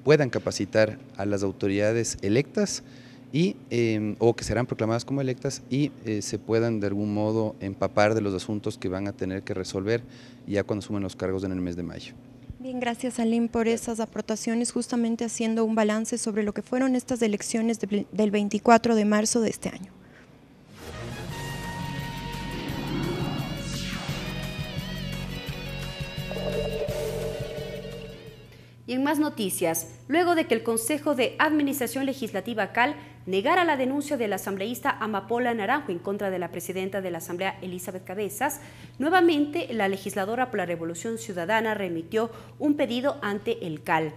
puedan capacitar a las autoridades electas y, o que serán proclamadas como electas y se puedan de algún modo empapar de los asuntos que van a tener que resolver ya cuando asumen los cargos en el mes de mayo. Bien, gracias Salim por esas aportaciones, justamente haciendo un balance sobre lo que fueron estas elecciones del 24 de marzo de este año. Y en más noticias, luego de que el Consejo de Administración Legislativa CAL negara la denuncia del asambleísta Amapola Naranjo en contra de la presidenta de la Asamblea, Elizabeth Cabezas, nuevamente la legisladora por la Revolución Ciudadana remitió un pedido ante el CAL.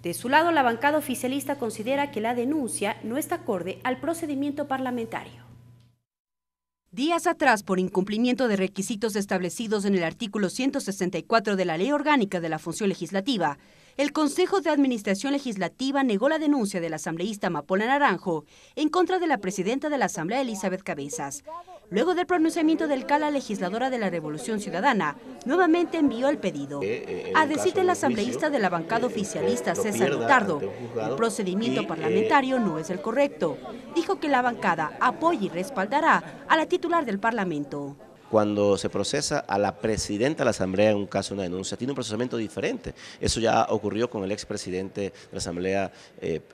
De su lado, la bancada oficialista considera que la denuncia no está acorde al procedimiento parlamentario. Días atrás, por incumplimiento de requisitos establecidos en el artículo 164 de la Ley Orgánica de la Función Legislativa, el Consejo de Administración Legislativa negó la denuncia del asambleísta Amapola Naranjo en contra de la presidenta de la Asamblea, Elizabeth Cabezas. Luego del pronunciamiento del CAL, la legisladora de la Revolución Ciudadana nuevamente envió el pedido. A decir del asambleísta de la bancada oficialista, César Ritardo, el procedimiento parlamentario no es el correcto. Dijo que la bancada apoya y respaldará a la titular del Parlamento. Cuando se procesa a la presidenta de la Asamblea en un caso de una denuncia, tiene un procesamiento diferente. Eso ya ocurrió con el expresidente de la Asamblea,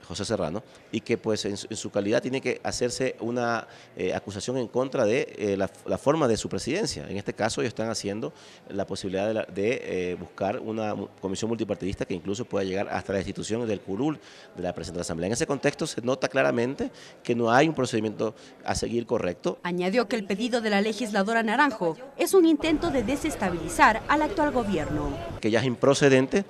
José Serrano, y que pues en su calidad tiene que hacerse una acusación en contra de la forma de su presidencia. En este caso ellos están haciendo la posibilidad de buscar una comisión multipartidista que incluso pueda llegar hasta la destitución del curul de la presidenta de la Asamblea. En ese contexto se nota claramente que no hay un procedimiento a seguir correcto. Añadió que el pedido de la legisladora Naranjo es un intento de desestabilizar al actual gobierno. Que ya es improcedente,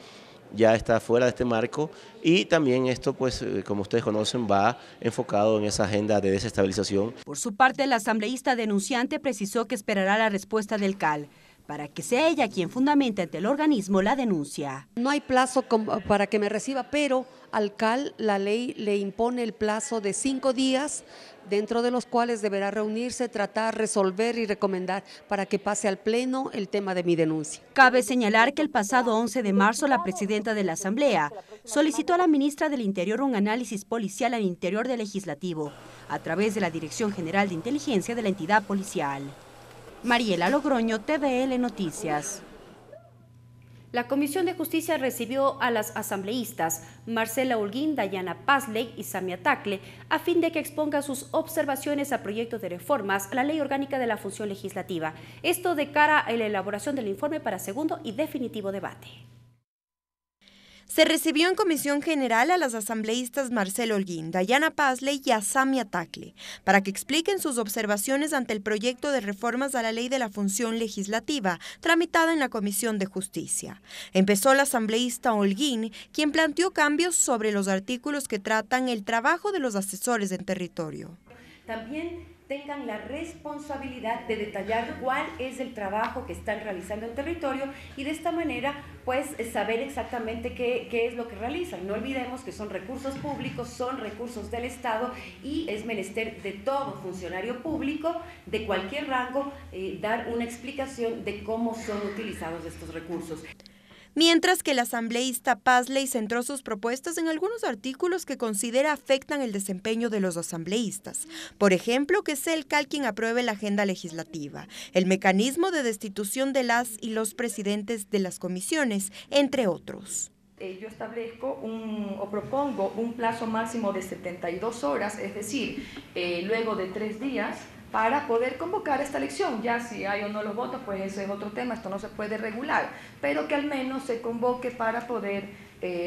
ya está fuera de este marco y también esto, pues, como ustedes conocen, va enfocado en esa agenda de desestabilización. Por su parte, el asambleísta denunciante precisó que esperará la respuesta del CAL para que sea ella quien fundamente ante el organismo la denuncia. No hay plazo para que me reciba, pero al CAL la ley le impone el plazo de 5 días, dentro de los cuales deberá reunirse, tratar, resolver y recomendar para que pase al Pleno el tema de mi denuncia. Cabe señalar que el pasado 11 de marzo la presidenta de la Asamblea solicitó a la ministra del Interior un análisis policial al interior del Legislativo a través de la Dirección General de Inteligencia de la entidad policial. Mariela Logroño, TVL Noticias. La Comisión de Justicia recibió a las asambleístas Marcela Holguín, Dayana Pazley y Samia Tacle a fin de que expongan sus observaciones al proyecto de reformas a la Ley Orgánica de la Función Legislativa. Esto de cara a la elaboración del informe para segundo y definitivo debate. Se recibió en Comisión General a las asambleístas Marcela Holguín, Dayana Pazley y a Samia Tacle para que expliquen sus observaciones ante el proyecto de reformas a la Ley de la Función Legislativa tramitada en la Comisión de Justicia. Empezó la asambleísta Holguín, quien planteó cambios sobre los artículos que tratan el trabajo de los asesores en territorio. También tengan la responsabilidad de detallar cuál es el trabajo que están realizando en territorio y de esta manera pues saber exactamente qué es lo que realizan. No olvidemos que son recursos públicos, son recursos del Estado y es menester de todo funcionario público de cualquier rango dar una explicación de cómo son utilizados estos recursos. Mientras que la asambleísta Pazley centró sus propuestas en algunos artículos que considera afectan el desempeño de los asambleístas. Por ejemplo, que sea el CAL quien apruebe la agenda legislativa, el mecanismo de destitución de las y los presidentes de las comisiones, entre otros. Yo establezco o propongo un plazo máximo de 72 horas, es decir, luego de 3 días, para poder convocar esta elección. Ya si hay o no los votos, pues ese es otro tema, esto no se puede regular, pero que al menos se convoque para poder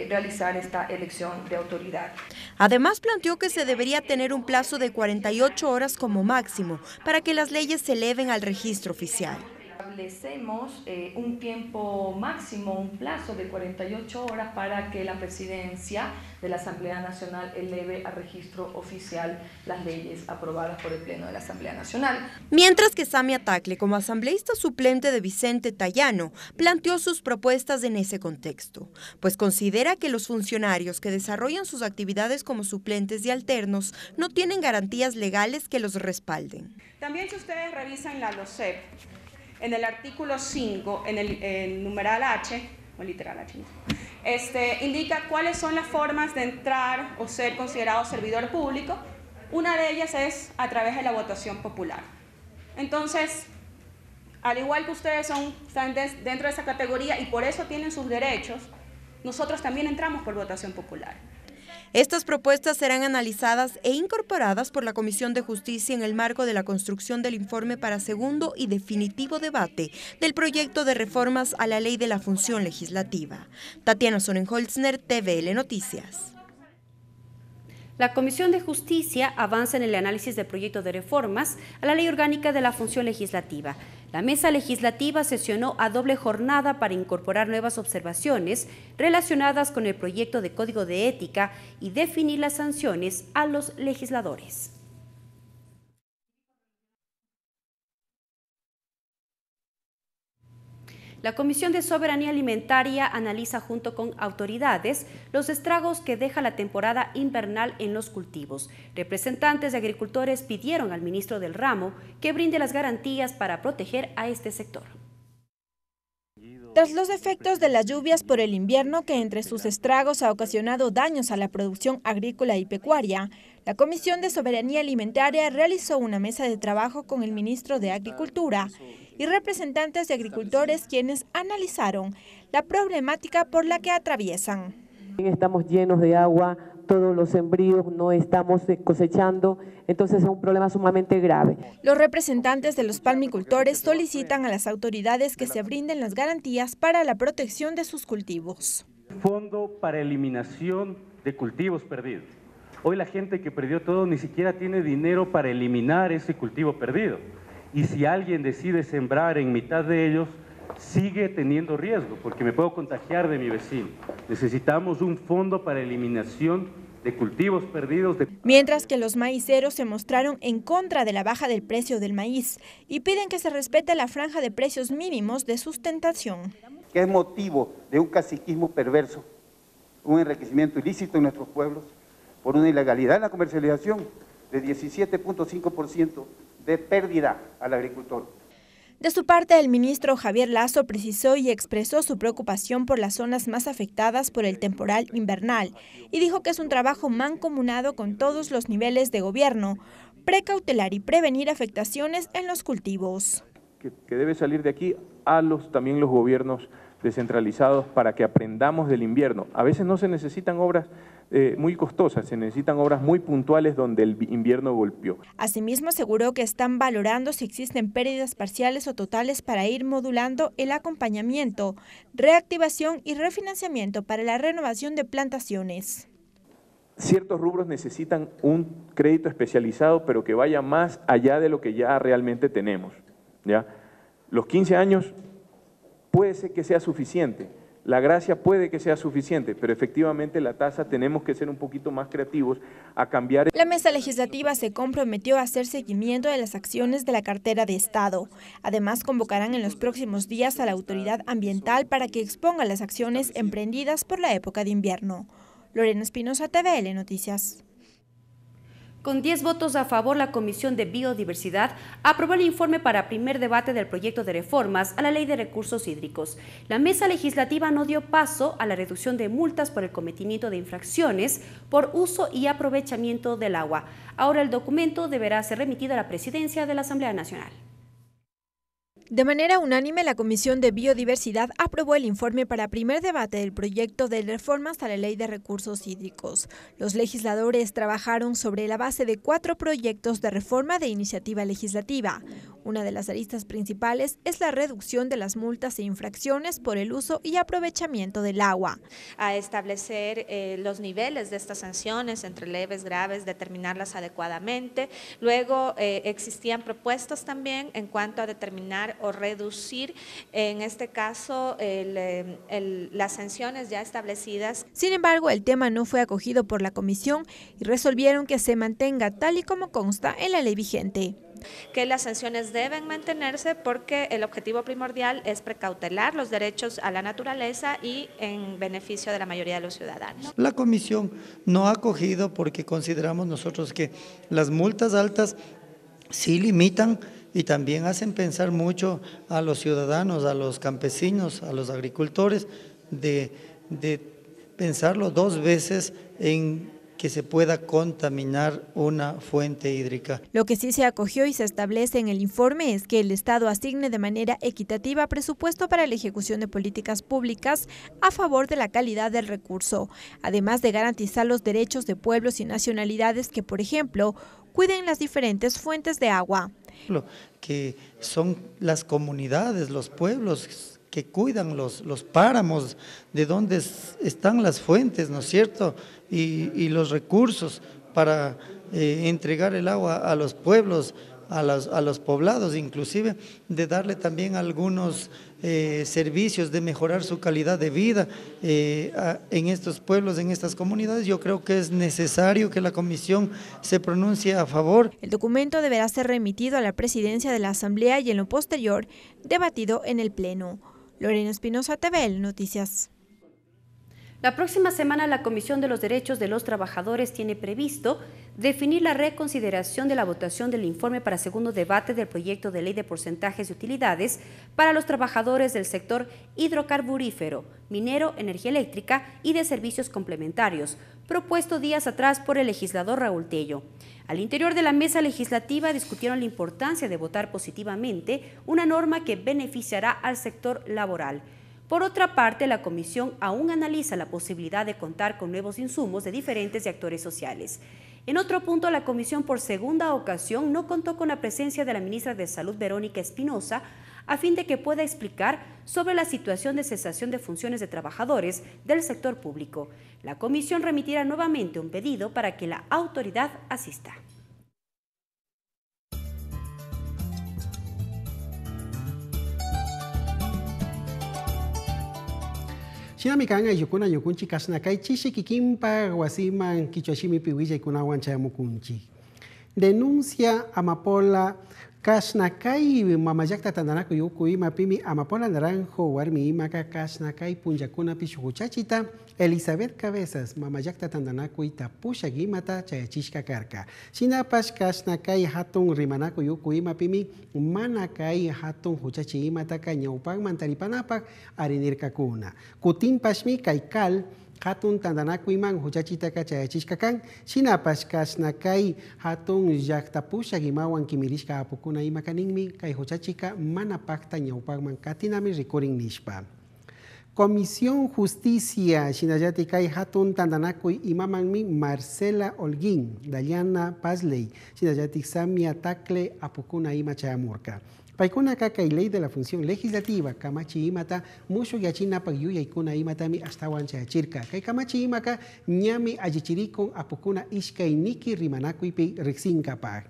realizar esta elección de autoridad. Además, planteó que se debería tener un plazo de 48 horas como máximo para que las leyes se eleven al registro oficial. Establecemos un tiempo máximo, un plazo de 48 horas para que la presidencia de la Asamblea Nacional eleve a registro oficial las leyes aprobadas por el Pleno de la Asamblea Nacional. Mientras que Samia Tagle, como asambleísta suplente de Vicente Tayano, planteó sus propuestas en ese contexto, pues considera que los funcionarios que desarrollan sus actividades como suplentes y alternos no tienen garantías legales que los respalden. También, si ustedes revisan la LOCEP, en el artículo 5, en el numeral H, o literal H, indica cuáles son las formas de entrar o ser considerado servidor público. Una de ellas es a través de la votación popular. Entonces, al igual que ustedes están dentro de esa categoría y por eso tienen sus derechos, nosotros también entramos por votación popular. Estas propuestas serán analizadas e incorporadas por la Comisión de Justicia en el marco de la construcción del informe para segundo y definitivo debate del proyecto de reformas a la Ley de la Función Legislativa. Tatiana Sonnenholzner, TVL Noticias. La Comisión de Justicia avanza en el análisis del proyecto de reformas a la Ley Orgánica de la Función Legislativa. La Mesa Legislativa sesionó a doble jornada para incorporar nuevas observaciones relacionadas con el proyecto de Código de Ética y definir las sanciones a los legisladores. La Comisión de Soberanía Alimentaria analiza junto con autoridades los estragos que deja la temporada invernal en los cultivos. Representantes de agricultores pidieron al ministro del ramo que brinde las garantías para proteger a este sector. Tras los efectos de las lluvias por el invierno, que entre sus estragos ha ocasionado daños a la producción agrícola y pecuaria, la Comisión de Soberanía Alimentaria realizó una mesa de trabajo con el ministro de Agricultura y representantes de agricultores, quienes analizaron la problemática por la que atraviesan. Estamos llenos de agua, todos los sembríos no estamos cosechando, entonces es un problema sumamente grave. Los representantes de los palmicultores solicitan a las autoridades que se brinden las garantías para la protección de sus cultivos. Fondo para eliminación de cultivos perdidos. Hoy la gente que perdió todo ni siquiera tiene dinero para eliminar ese cultivo perdido. Y si alguien decide sembrar en mitad de ellos, sigue teniendo riesgo, porque me puedo contagiar de mi vecino. Necesitamos un fondo para eliminación de cultivos perdidos. Mientras que los maiceros se mostraron en contra de la baja del precio del maíz y piden que se respete la franja de precios mínimos de sustentación. Que es motivo de un caciquismo perverso, un enriquecimiento ilícito en nuestros pueblos, por una ilegalidad en la comercialización de 17.5% de pérdida al agricultor. De su parte, el ministro Javier Lazo precisó y expresó su preocupación por las zonas más afectadas por el temporal invernal y dijo que es un trabajo mancomunado con todos los niveles de gobierno, precautelar y prevenir afectaciones en los cultivos. Que debe salir de aquí a también los gobiernos descentralizados para que aprendamos del invierno. A veces no se necesitan obras muy costosas, se necesitan obras muy puntuales donde el invierno golpeó. Asimismo, aseguró que están valorando si existen pérdidas parciales o totales para ir modulando el acompañamiento, reactivación y refinanciamiento para la renovación de plantaciones. Ciertos rubros necesitan un crédito especializado, pero que vaya más allá de lo que ya realmente tenemos, ¿ya? Los 15 años puede ser que sea suficiente, la gracia puede que sea suficiente, pero efectivamente la tasa tenemos que ser un poquito más creativos a cambiar. La mesa legislativa se comprometió a hacer seguimiento de las acciones de la cartera de Estado. Además, convocarán en los próximos días a la autoridad ambiental para que exponga las acciones emprendidas por la época de invierno. Lorena Espinosa, TVL Noticias. Con 10 votos a favor, la Comisión de Biodiversidad aprobó el informe para primer debate del proyecto de reformas a la Ley de Recursos Hídricos. La mesa legislativa no dio paso a la reducción de multas por el cometimiento de infracciones por uso y aprovechamiento del agua. Ahora el documento deberá ser remitido a la Presidencia de la Asamblea Nacional. De manera unánime, la Comisión de Biodiversidad aprobó el informe para primer debate del proyecto de reformas a la Ley de Recursos Hídricos. Los legisladores trabajaron sobre la base de 4 proyectos de reforma de iniciativa legislativa. Una de las aristas principales es la reducción de las multas e infracciones por el uso y aprovechamiento del agua. A establecer los niveles de estas sanciones entre leves, graves, determinarlas adecuadamente. Luego existían propuestas también en cuanto a determinar o reducir, en este caso, las sanciones ya establecidas. Sin embargo, el tema no fue acogido por la comisión y resolvieron que se mantenga tal y como consta en la ley vigente. Que las sanciones deben mantenerse porque el objetivo primordial es precautelar los derechos a la naturaleza y en beneficio de la mayoría de los ciudadanos. La comisión no ha acogido porque consideramos nosotros que las multas altas sí limitan y también hacen pensar mucho a los ciudadanos, a los campesinos, a los agricultores, de pensarlo 2 veces en que se pueda contaminar una fuente hídrica. Lo que sí se acogió y se establece en el informe es que el Estado asigne de manera equitativa presupuesto para la ejecución de políticas públicas a favor de la calidad del recurso, además de garantizar los derechos de pueblos y nacionalidades que, por ejemplo, cuiden las diferentes fuentes de agua. Que son las comunidades, los pueblos que cuidan los páramos, de donde están las fuentes, ¿no es cierto?, y los recursos para entregar el agua a los pueblos, a los poblados, inclusive de darle también algunos servicios, de mejorar su calidad de vida en estos pueblos, en estas comunidades. Yo creo que es necesario que la comisión se pronuncie a favor. El documento deberá ser remitido a la presidencia de la Asamblea y en lo posterior debatido en el Pleno. Lorena Espinosa, TVL Noticias. La próxima semana la Comisión de los Derechos de los Trabajadores tiene previsto definir la reconsideración de la votación del informe para segundo debate del proyecto de ley de porcentajes de utilidades para los trabajadores del sector hidrocarburífero, minero, energía eléctrica y de servicios complementarios, propuesto días atrás por el legislador Raúl Tello. Al interior de la mesa legislativa discutieron la importancia de votar positivamente una norma que beneficiará al sector laboral. Por otra parte, la comisión aún analiza la posibilidad de contar con nuevos insumos de diferentes actores sociales. En otro punto, la comisión por segunda ocasión no contó con la presencia de la ministra de Salud, Verónica Espinosa, a fin de que pueda explicar sobre la situación de cesación de funciones de trabajadores del sector público. La comisión remitirá nuevamente un pedido para que la autoridad asista. Shinamikanga yukuna yukunchi kasnakai chishi kikimpa wasiman kichoshimi piwilla ikunawan chayamukunchi. Denuncia Amapola kasnakai mamayakta tandanaku yukui mapimi Amapola Naranjo warmi imaka kasnakai punjakuna pishuchachita Elizabeth Cabezas mamayakta tandanaku itapusha gimata chayachishka karka. Shinapash kasnakai hatun rimanaku yukui mapimi manakai hatun huchachi imata kañaupak mantaripanapak arinirka kuna. Kutin pashmi kaikal hatun tandanakuiman huchachitaka chayachishkakan shinapash kasnakai hatun llaktapusha gimawan kimirishka apukuna imakaninmi kai huchachika manapakta ñawpakman katinami rikurin nishpa. Comisión Justicia shinallati kai hatun tandanakui imamanmi Marcela Holguín, Daliana Pazley, shinallati Samia Tacle apukuna ima chayamurka. Paikuna kay ley de la función legislativa kamachi imata mushu yachina pagyuya ikuna imatami astawan chayachirka. Kay kamachi imaka ñami ayichirikon apukuna ishkay niki rimanakuipi rixinkapak.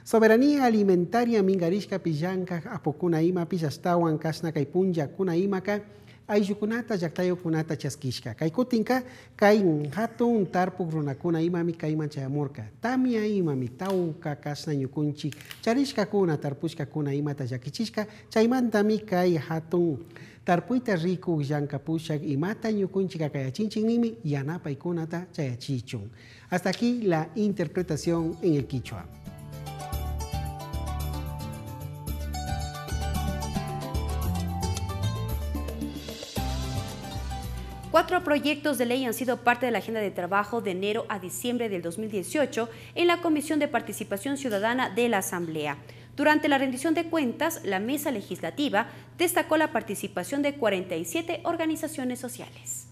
Soberanía alimentaria mingarishka pillanka apukuna imapi astawan kasna kay punja kuna imaka ayllukunata llaqtayukunata chaskishka. Kay kutinka kay hatun tarpuk runakuna imami kayman chayamurka. Tamia imami tawka kasna ñukunchik charishkakuna tarpushkakuna imata llakichishka chaymantami kay hatun tarpuyta riku llankapushak imata ñukunchik kayachinchinnimi yanapaykunata chayachichun. Hasta aquí la interpretación en el quichua. 4 proyectos de ley han sido parte de la agenda de trabajo de enero a diciembre del 2018 en la Comisión de Participación Ciudadana de la Asamblea. Durante la rendición de cuentas, la mesa legislativa destacó la participación de 47 organizaciones sociales.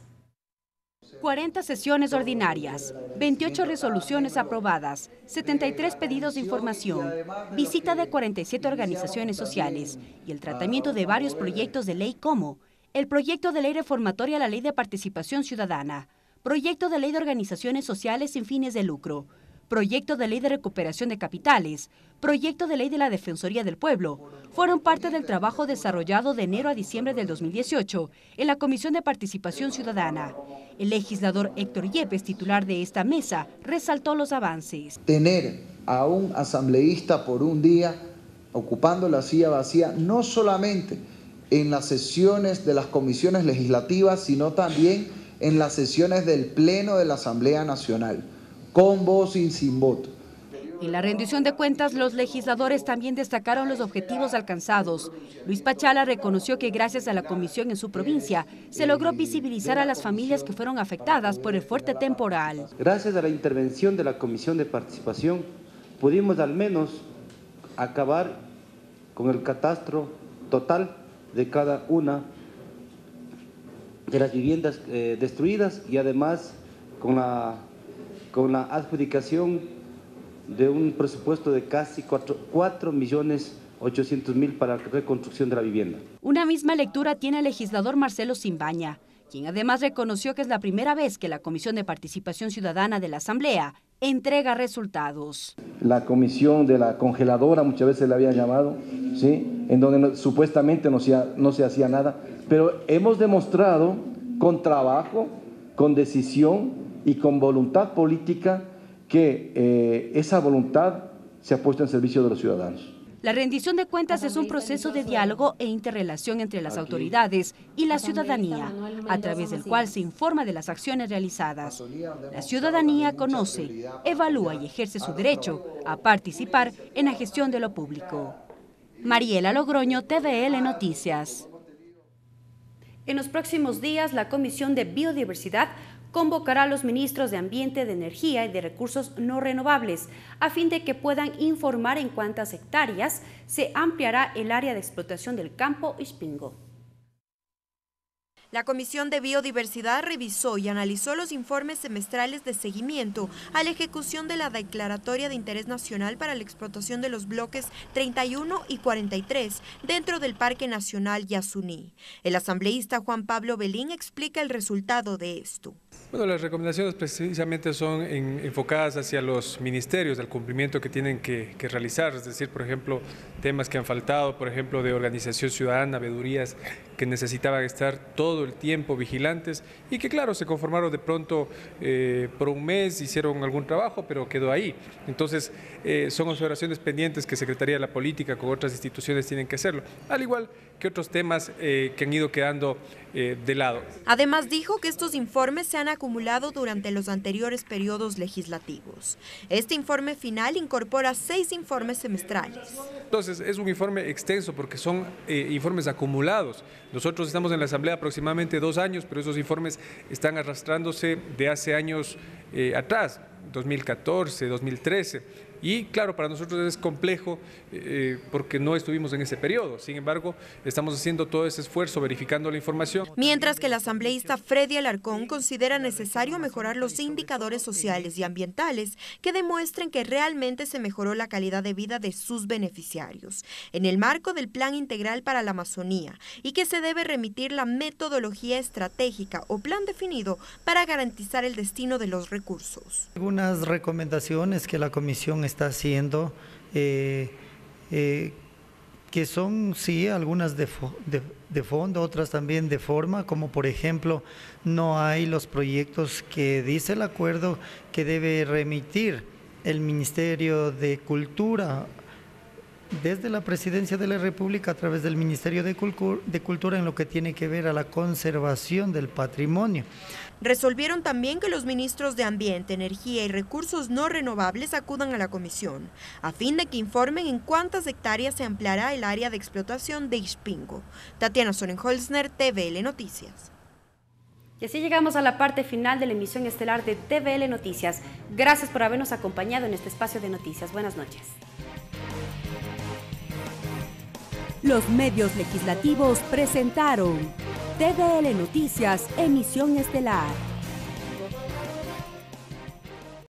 40 sesiones ordinarias, 28 resoluciones aprobadas, 73 pedidos de información, visita de 47 organizaciones sociales y el tratamiento de varios proyectos de ley como el proyecto de ley reformatoria a la Ley de Participación Ciudadana, proyecto de ley de organizaciones sociales sin fines de lucro, proyecto de ley de recuperación de capitales, proyecto de ley de la Defensoría del Pueblo, fueron parte del trabajo desarrollado de enero a diciembre del 2018 en la Comisión de Participación Ciudadana. El legislador Héctor Yepes, titular de esta mesa, resaltó los avances. Tener a un asambleísta por un día ocupando la silla vacía, no solamente en las sesiones de las comisiones legislativas, sino también en las sesiones del Pleno de la Asamblea Nacional, con voz y sin voto. En la rendición de cuentas, los legisladores también destacaron los objetivos alcanzados. Luis Pachala reconoció que gracias a la comisión en su provincia se logró visibilizar a las familias que fueron afectadas por el fuerte temporal. Gracias a la intervención de la Comisión de Participación, pudimos al menos acabar con el catastro total de cada una de las viviendas destruidas y además con la adjudicación de un presupuesto de casi 4.800.000 para la reconstrucción de la vivienda. Una misma lectura tiene el legislador Marcelo Simbaña, quien además reconoció que es la primera vez que la Comisión de Participación Ciudadana de la Asamblea entrega resultados. La comisión de la congeladora, muchas veces la había llamado, ¿sí?, en donde supuestamente no se hacía nada, pero hemos demostrado con trabajo, con decisión y con voluntad política que esa voluntad se ha puesto en servicio de los ciudadanos. La rendición de cuentas es un proceso de diálogo e interrelación entre las autoridades y la ciudadanía, a través del cual se informa de las acciones realizadas. La ciudadanía conoce, evalúa y ejerce su derecho a participar en la gestión de lo público. Mariela Logroño, TVL Noticias. En los próximos días, la Comisión de Biodiversidad convocará a los ministros de Ambiente, de Energía y de Recursos No Renovables a fin de que puedan informar en cuántas hectáreas se ampliará el área de explotación del campo Ispingo. La Comisión de Biodiversidad revisó y analizó los informes semestrales de seguimiento a la ejecución de la Declaratoria de Interés Nacional para la explotación de los bloques 31 y 43 dentro del Parque Nacional Yasuní. El asambleísta Juan Pablo Belín explica el resultado de esto. Bueno, las recomendaciones precisamente son enfocadas hacia los ministerios, del cumplimiento que tienen que realizar, es decir, por ejemplo, temas que han faltado, por ejemplo, de organización ciudadana, veedurías que necesitaban estar todo el tiempo vigilantes y que claro, se conformaron de pronto por un mes, hicieron algún trabajo, pero quedó ahí. Entonces, son observaciones pendientes que Secretaría de la Política con otras instituciones tienen que hacerlo, al igual que otros temas que han ido quedando de lado. Además dijo que estos informes se han acumulado durante los anteriores periodos legislativos. Este informe final incorpora 6 informes semestrales. Entonces es un informe extenso porque son informes acumulados. Nosotros estamos en la Asamblea aproximadamente 2 años, pero esos informes están arrastrándose de hace años atrás, 2014, 2013. Y claro, para nosotros es complejo porque no estuvimos en ese periodo. Sin embargo, estamos haciendo todo ese esfuerzo, verificando la información. Mientras que el asambleísta Freddy Alarcón considera necesario mejorar los indicadores sociales y ambientales que demuestren que realmente se mejoró la calidad de vida de sus beneficiarios, en el marco del Plan Integral para la Amazonía, y que se debe remitir la metodología estratégica o plan definido para garantizar el destino de los recursos. Algunas recomendaciones que la Comisión está haciendo, que son sí algunas de fondo, otras también de forma, como por ejemplo no hay los proyectos que dice el acuerdo que debe remitir el Ministerio de Cultura desde la Presidencia de la República a través del Ministerio de Cultura en lo que tiene que ver a la conservación del patrimonio. Resolvieron también que los ministros de Ambiente, Energía y Recursos No Renovables acudan a la comisión, a fin de que informen en cuántas hectáreas se ampliará el área de explotación de Ispingo. Tatiana Sorenholzner, TVL Noticias. Y así llegamos a la parte final de la emisión estelar de TVL Noticias. Gracias por habernos acompañado en este espacio de noticias. Buenas noches. Los medios legislativos presentaron TVL Noticias, emisión estelar.